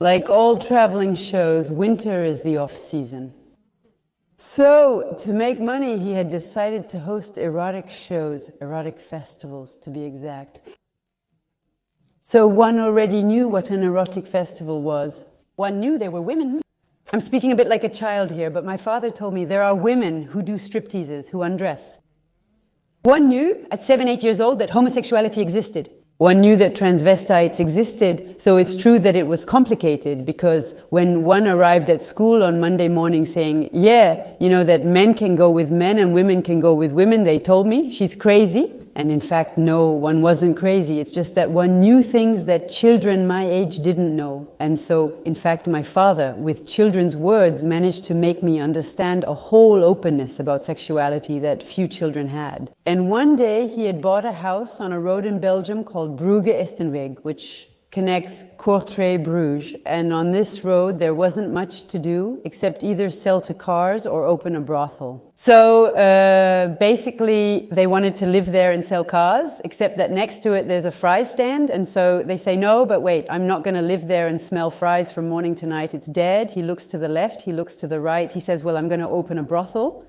Like all traveling shows, winter is the off-season. So, to make money, he had decided to host erotic shows, erotic festivals to be exact. So one already knew what an erotic festival was. One knew there were women. I'm speaking a bit like a child here, but my father told me there are women who do stripteases, who undress. One knew at 7, 8 years old that homosexuality existed. One knew that transvestites existed, so it's true that it was complicated because when one arrived at school on Monday morning saying, yeah, you know that men can go with men and women can go with women, they told me, she's crazy. And in fact, no, one wasn't crazy. It's just that one knew things that children my age didn't know. And so, in fact, my father, with children's words, managed to make me understand a whole openness about sexuality that few children had. And one day, he had bought a house on a road in Belgium called Brugge-Estenweg, which connects Courtrai-Bruges. And on this road, there wasn't much to do except either sell to cars or open a brothel. So basically, they wanted to live there and sell cars, except that next to it, there's a fries stand. And so they say, no, but wait, I'm not going to live there and smell fries from morning to night. It's dead. He looks to the left. He looks to the right. He says, well, I'm going to open a brothel.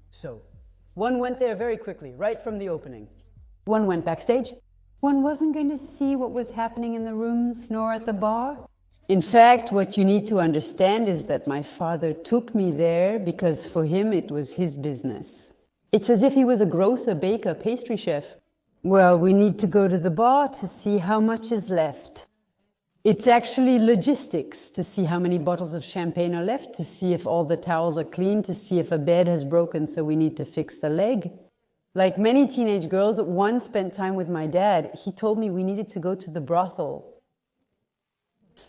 So one went there very quickly, right from the opening. One went backstage. One wasn't going to see what was happening in the rooms, nor at the bar. In fact, what you need to understand is that my father took me there because for him it was his business. It's as if he was a grocer, baker, pastry chef. Well, we need to go to the bar to see how much is left. It's actually logistics to see how many bottles of champagne are left, to see if all the towels are clean, to see if a bed has broken, so we need to fix the leg. Like many teenage girls, one spent time with my dad. He told me we needed to go to the brothel.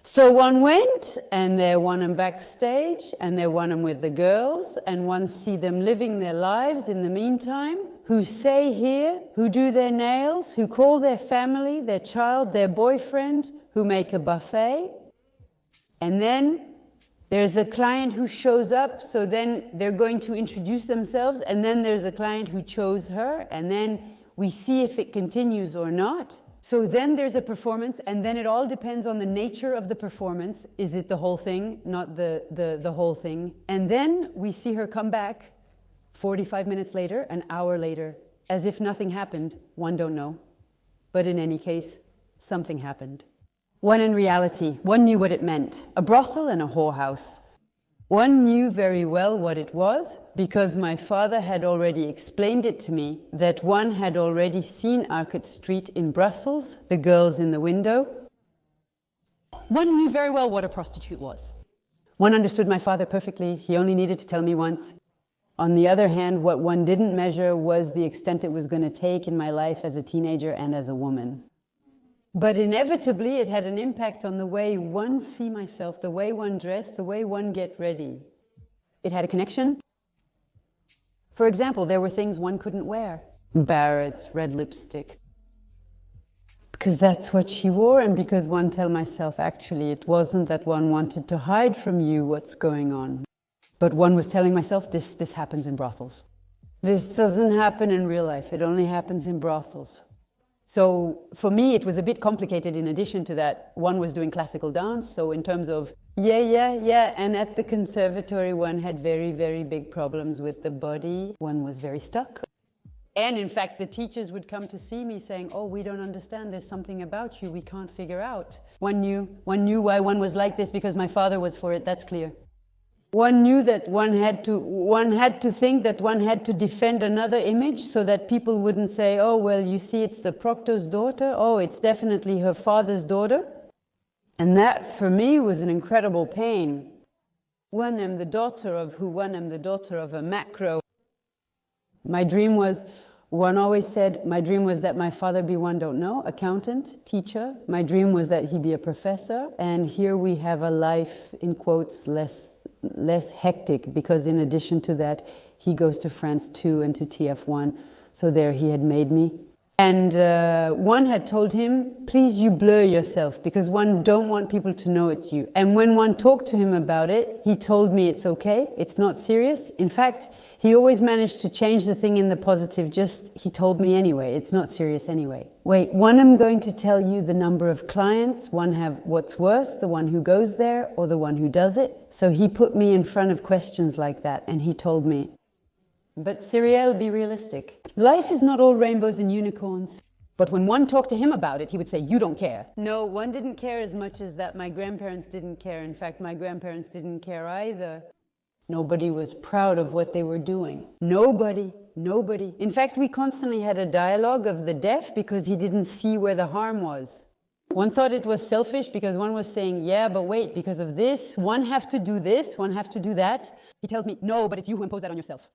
So one went, and there one am backstage, and there one am with the girls, and one see them living their lives in the meantime, who say here, who do their nails, who call their family, their child, their boyfriend, who make a buffet. And then there's a client who shows up, so then they're going to introduce themselves, and then there's a client who chose her, and then we see if it continues or not. So then there's a performance, and then it all depends on the nature of the performance. Is it the whole thing, not the whole thing? And then we see her come back 45 minutes later, an hour later, as if nothing happened. One don't know. But in any case, something happened. One in reality, one knew what it meant, a brothel and a whorehouse. One knew very well what it was, because my father had already explained it to me, that one had already seen Arcade Street in Brussels, the girls in the window. One knew very well what a prostitute was. One understood my father perfectly, he only needed to tell me once. On the other hand, what one didn't measure was the extent it was going to take in my life as a teenager and as a woman. But inevitably, it had an impact on the way one see myself, the way one dress, the way one get ready. It had a connection. For example, there were things one couldn't wear. Barrett's, red lipstick. Because that's what she wore, and because one tell myself, actually, it wasn't that one wanted to hide from you what's going on. But one was telling myself, this happens in brothels. This doesn't happen in real life, it only happens in brothels. So for me, it was a bit complicated. In addition to that, one was doing classical dance. So in terms of, yeah. And at the conservatory, one had very, very big problems with the body. One was very stuck. And in fact, the teachers would come to see me saying, oh, we don't understand. There's something about you we can't figure out. One knew why one was like this because my father was for it. That's clear. One knew that one had to think that one had to defend another image so that people wouldn't say, oh, well, you see, it's the proctor's daughter. Oh, it's definitely her father's daughter. And that, for me, was an incredible pain. One am the daughter of who? One am the daughter of a macro. My dream was, one always said, my dream was that my father be one don't know, accountant, teacher. My dream was that he be a professor. And here we have a life, in quotes, less hectic, because in addition to that, he goes to France 2 and to TF1. So there he had made me. And one had told him, please you blur yourself, because one don't want people to know it's you. And when one talked to him about it, he told me it's okay, it's not serious. In fact, he always managed to change the thing in the positive, just he told me anyway, it's not serious anyway. Wait, one I'm going to tell you the number of clients, one have what's worse, the one who goes there or the one who does it. So he put me in front of questions like that and he told me, but Cyrielle, be realistic. Life is not all rainbows and unicorns. But when one talked to him about it, he would say, you don't care. No, one didn't care as much as that my grandparents didn't care. In fact, my grandparents didn't care either. Nobody was proud of what they were doing. Nobody. In fact, we constantly had a dialogue of the deaf because he didn't see where the harm was. One thought it was selfish because one was saying, yeah, but wait, because of this, one have to do this, one have to do that. He tells me, no, but it's you who impose that on yourself.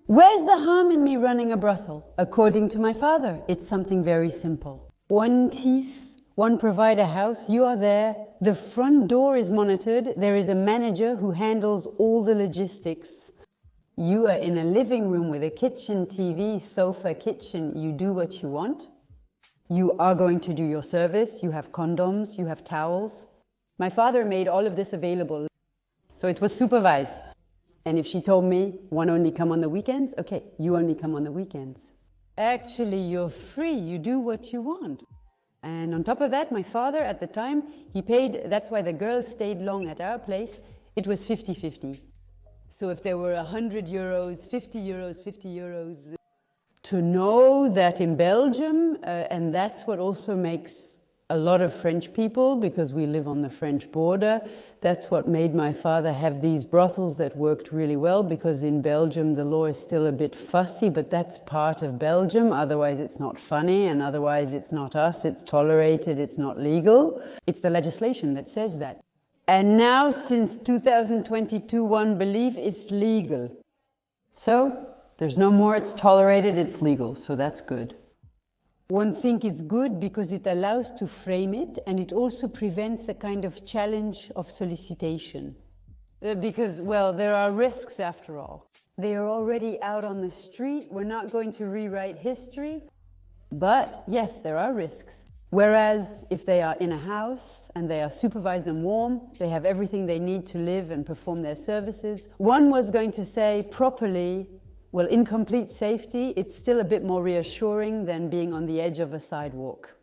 Where's the harm in me running a brothel? According to my father, it's something very simple. One tease, one provide a house, you are there, the front door is monitored, there is a manager who handles all the logistics. You are in a living room with a kitchen, TV, sofa, kitchen, you do what you want. You are going to do your service, you have condoms, you have towels. My father made all of this available, so it was supervised. And if she told me, one only come on the weekends, okay, you only come on the weekends. Actually, you're free, you do what you want. And on top of that, my father at the time, he paid, that's why the girls stayed long at our place, it was 50-50. So if there were 100 euros, 50 euros, 50 euros. To know that in Belgium, and that's what also makes a lot of French people, because we live on the French border, that's what made my father have these brothels that worked really well, because in Belgium the law is still a bit fussy, but that's part of Belgium, otherwise it's not funny, and otherwise it's not us, it's tolerated, it's not legal. It's the legislation that says that. And now, since 2022, one believe it's legal. So, there's no more it's tolerated, it's legal, so that's good. One think it's good because it allows to frame it, and it also prevents a kind of challenge of solicitation. Because, well, there are risks after all. They are already out on the street, we're not going to rewrite history. But, yes, there are risks. Whereas, if they are in a house, and they are supervised and warm, they have everything they need to live and perform their services. One was going to say properly, well, in complete safety, it's still a bit more reassuring than being on the edge of a sidewalk.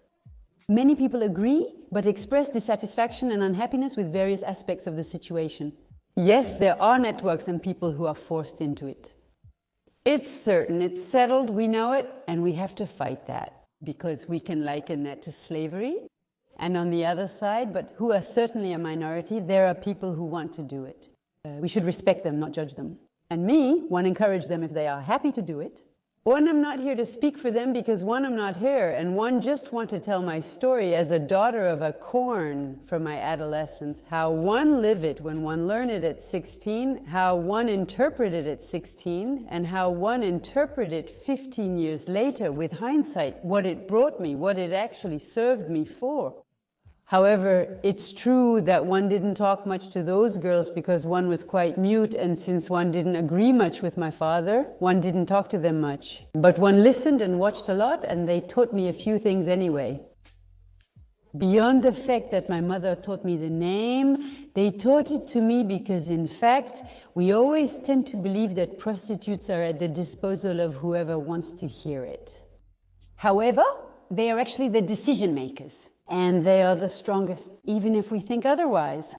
Many people agree, but express dissatisfaction and unhappiness with various aspects of the situation. Yes, there are networks and people who are forced into it. It's certain, it's settled, we know it, and we have to fight that, because we can liken that to slavery. And on the other side, but who are certainly a minority, there are people who want to do it. We should respect them, not judge them. And me, one, encourage them if they are happy to do it. One, I'm not here to speak for them because one, I'm not here, and one, just want to tell my story as a daughter of a corn from my adolescence, how one live it when one learn it at 16, how one interpret it at 16, and how one interpret it 15 years later with hindsight, what it brought me, what it actually served me for. However, it's true that one didn't talk much to those girls because one was quite mute, and since one didn't agree much with my father, one didn't talk to them much. But one listened and watched a lot, and they taught me a few things anyway. Beyond the fact that my mother taught me the name, they taught it to me because, in fact, we always tend to believe that prostitutes are at the disposal of whoever wants to hear it. However, they are actually the decision makers. And they are the strongest, even if we think otherwise.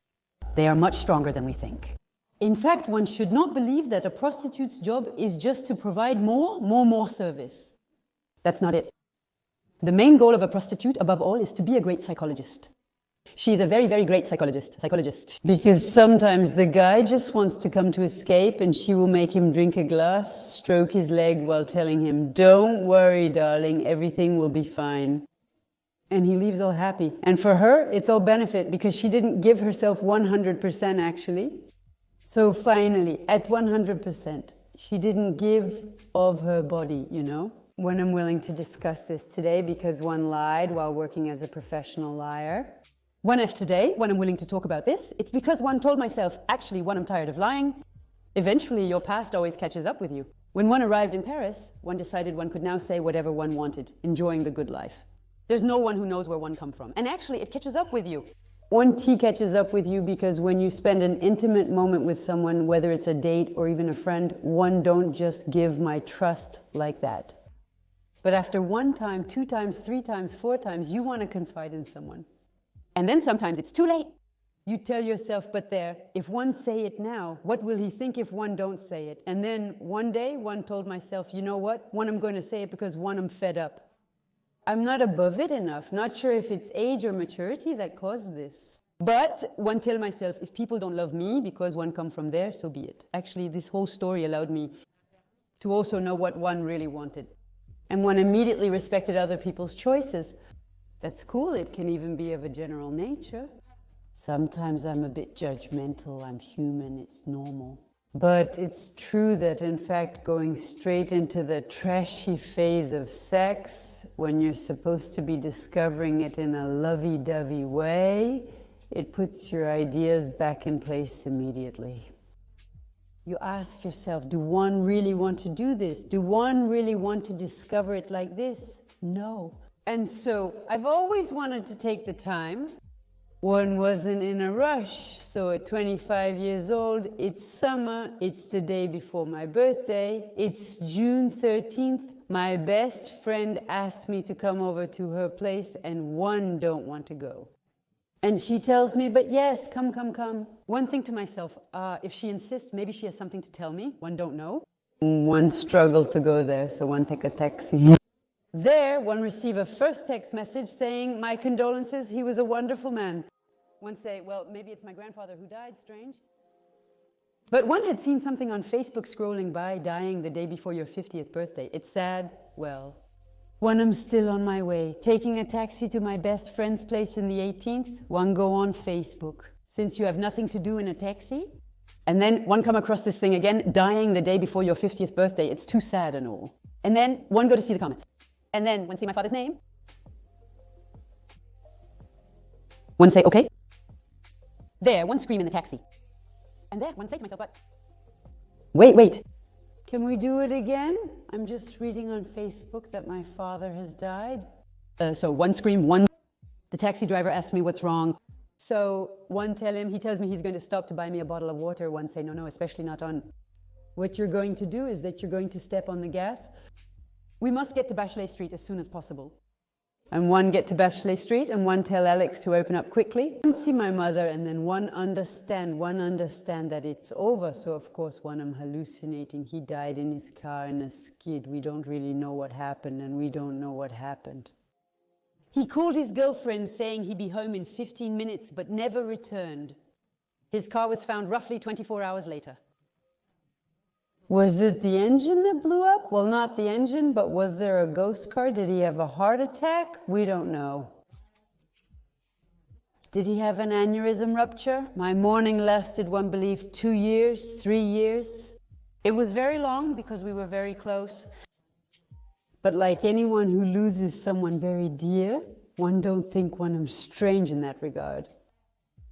They are much stronger than we think. In fact, one should not believe that a prostitute's job is just to provide more service. That's not it. The main goal of a prostitute, above all, is to be a great psychologist. She's a very, very great psychologist. Because sometimes the guy just wants to come to escape, and she will make him drink a glass, stroke his leg while telling him, "Don't worry, darling, everything will be fine." And he leaves all happy. And for her, it's all benefit because she didn't give herself 100% actually. So finally, at 100%, she didn't give of her body, you know. When I'm willing to discuss this today because one lied while working as a professional liar. If today, when I'm willing to talk about this, it's because one told myself, actually, when I'm tired of lying, eventually your past always catches up with you. When one arrived in Paris, one decided one could now say whatever one wanted, enjoying the good life. There's no one who knows where one come from. And actually, it catches up with you. One tea catches up with you because when you spend an intimate moment with someone, whether it's a date or even a friend, one don't just give my trust like that. But after 1 time, 2 times, 3 times, 4 times, you want to confide in someone. And then sometimes it's too late. You tell yourself, but there, if one say it now, what will he think if one don't say it? And then one day, one told myself, you know what? One, I'm going to say it because one, I'm fed up. I'm not above it enough. Not sure if it's age or maturity that caused this. But one tell myself, if people don't love me because one come from there, so be it. Actually, this whole story allowed me to also know what one really wanted. And one immediately respected other people's choices. That's cool. It can even be of a general nature. Sometimes I'm a bit judgmental. I'm human. It's normal. But it's true that, in fact, going straight into the trashy phase of sex, when you're supposed to be discovering it in a lovey-dovey way, it puts your ideas back in place immediately. You ask yourself, do one really want to do this? Do one really want to discover it like this? No. And so I've always wanted to take the time. One wasn't in a rush. So at 25 years old, it's summer, it's the day before my birthday, it's June 13th. My best friend asked me to come over to her place and one don't want to go. And she tells me, but yes, come. One think to myself, if she insists, maybe she has something to tell me. One don't know. One struggled to go there, so one take a taxi. There, one receive a first text message saying, my condolences, he was a wonderful man. One say, well, maybe it's my grandfather who died, strange. But one had seen something on Facebook scrolling by, dying the day before your 50th birthday. It's sad, well. One, I'm still on my way, taking a taxi to my best friend's place in the 18th. One go on Facebook, since you have nothing to do in a taxi. And then one come across this thing again, dying the day before your 50th birthday. It's too sad and all. And then one go to see the comments. And then one see my father's name. One say, okay. There, one scream in the taxi. And then one say to myself, but wait. Can we do it again? I'm just reading on Facebook that my father has died. So one scream, one. The taxi driver asks me what's wrong. So one tell him, he tells me he's going to stop to buy me a bottle of water. One say, no, especially not on. What you're going to do is that you're going to step on the gas. We must get to Bachelet Street as soon as possible. And one get to Bachelet Street and one tell Alex to open up quickly. One see my mother and then one understand that it's over. So of course one, I'm hallucinating. He died in his car in a skid. We don't really know what happened and we don't know what happened. He called his girlfriend saying he'd be home in 15 minutes but never returned. His car was found roughly 24 hours later. Was it the engine that blew up? Well, not the engine, but was there a ghost car? Did he have a heart attack? We don't know. Did he have an aneurysm rupture? My mourning lasted, one believed, 2 years, 3 years. It was very long because we were very close. But like anyone who loses someone very dear, one don't think one am strange in that regard.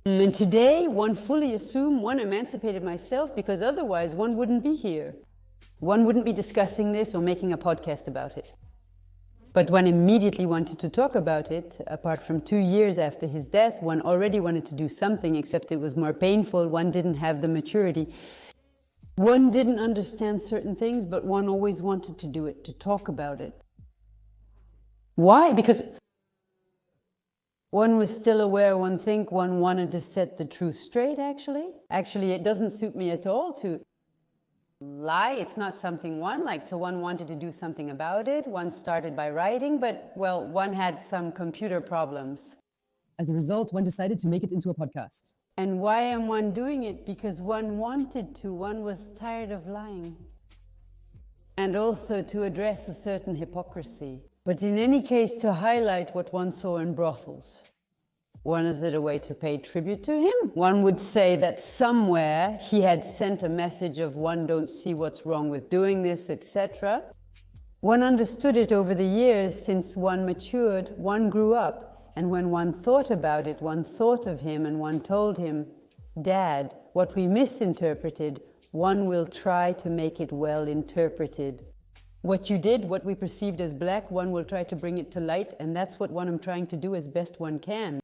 And today, one fully assume one emancipated myself because otherwise one wouldn't be here. One wouldn't be discussing this or making a podcast about it. But one immediately wanted to talk about it. Apart from 2 years after his death, one already wanted to do something, except it was more painful. One didn't have the maturity. One didn't understand certain things, but one always wanted to do it, to talk about it. Why? Because one was still aware, one think one wanted to set the truth straight, actually. Actually, it doesn't suit me at all to lie. It's not something one likes, so one wanted to do something about it. One started by writing, but, well, one had some computer problems. As a result, one decided to make it into a podcast. And why am one doing it? Because one wanted to. One was tired of lying. And also to address a certain hypocrisy. But in any case, to highlight what one saw in brothels. One, is it a way to pay tribute to him? One would say that somewhere he had sent a message of one don't see what's wrong with doing this, etc. One understood it over the years since one matured, one grew up, and when one thought about it, one thought of him and one told him, Dad, what we misinterpreted one will try to make it well interpreted. What you did, what we perceived as black, one will try to bring it to light, and that's what one I'm trying to do as best one can.